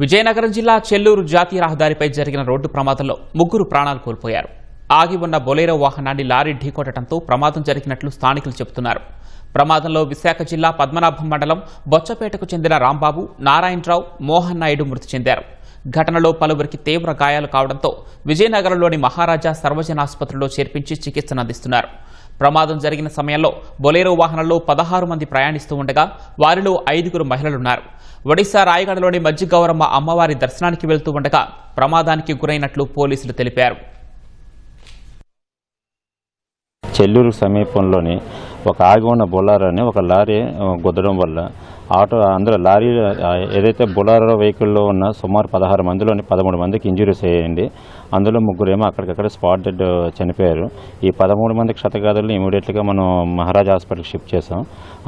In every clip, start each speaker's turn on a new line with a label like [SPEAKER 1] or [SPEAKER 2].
[SPEAKER 1] విజయనగరం జిల్లా చెల్లూరు జాతీయ రహదారిపై జరిగిన రోడ్డు ప్రమాదంలో ముగ్గురు ప్రాణాలు కోల్పోయారు. ఆగి ఉన్న బొలేరో వాహనాన్ని లారీ ఢీకొట్టడంతో ప్రమాదం జరిగినట్లు స్థానికులు చెబుతున్నారు. ప్రమాదంలో విశాఖ జిల్లా పద్మనాభం మండలం బొచ్చపేటకు చెందిన రాంబాబు, నారాయణరావు, మోహన్ నాయుడు మృతి చెందారు. ఘటనలో పలువురికి తీవ్ర గాయాలు కావడంతో విజయనగరంలోని మహారాజా సర్వజన ఆసుపత్రిలో చేర్పించి చికిత్సనందిస్తున్నారు. ప్రమాదం జరిగిన సమయంలో బొలేరో వాహనంలో 16 మంది ప్రయాణిస్తూ ఉండగా వారిలో 5 మహిళలున్నారు. ఒడిశా రాయగడలోని మజ్జిగౌరమ్మ అమ్మవారి దర్శనానికి వెళ్తూ ఉండగా ప్రమాదానికి గురైనట్లు పోలీసులు తెలిపారు.
[SPEAKER 2] చెల్లూరు సమీపంలోని ఒక ఆగి ఉన్న బొలారాని ఒక లారీ గుద్దడం వల్ల అందులో లారీ ఏదైతే బొలారో వెహికల్లో ఉన్న సుమారు 16 మందిలోని 13 మందికి ఇంజురీస్ అయ్యాయండి. అందులో ముగ్గురేమో అక్కడికక్కడ స్పాట్ డెడ్ చనిపోయారు. ఈ 13 మంది క్షతగాదులను ఇమీడియట్గా మనం మహారాజా హాస్పిటల్కి షిఫ్ట్ చేసాం.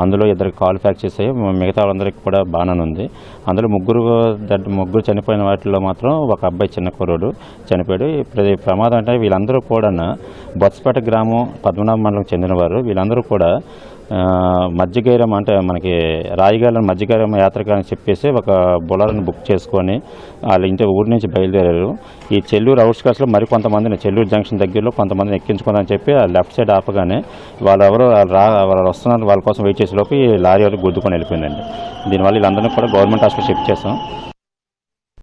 [SPEAKER 2] అందులో 2 కాల్ ఫ్రాక్చర్స్ అయ్యి మిగతా వాళ్ళందరికీ కూడా బాగానే ఉంది. అందులో ముగ్గురు చనిపోయిన వాటిలో మాత్రం ఒక అబ్బాయి చిన్న కుర్రోడు చనిపోయాడు. ఇప్పుడు ప్రమాదం అంటే వీళ్ళందరూ కూడా బొత్సపేట గ్రామం పద్మనాభ మండలం చెందినవారు. వీళ్ళందరూ కూడా మజ్జిగైరం అంటే మనకి రాయిగాల మజ్జిగైరం యాత్రకు అని చెప్పేసి ఒక బొలర్ని బుక్ చేసుకొని వాళ్ళ ఊరి నుంచి బయలుదేరారు. ఈ చెల్లూరు అవుట్స్కట్స్లో మరికొంతమందిని చెల్లూరు జంక్షన్ దగ్గరలో కొంతమందిని ఎక్కించుకుందని చెప్పి ఆ లెఫ్ట్ సైడ్ ఆపగానే వాళ్ళు వస్తున్నారు, వాళ్ళ కోసం వెయిట్ చేసే లోపు ఈ లారీ వరకు గుద్దుకొని వెళ్ళిపోయిందండి. దీనివల్ల వీళ్ళందరినీ కూడా గవర్నమెంట్ హాస్పిటల్ షిఫ్ట్ చేస్తాం.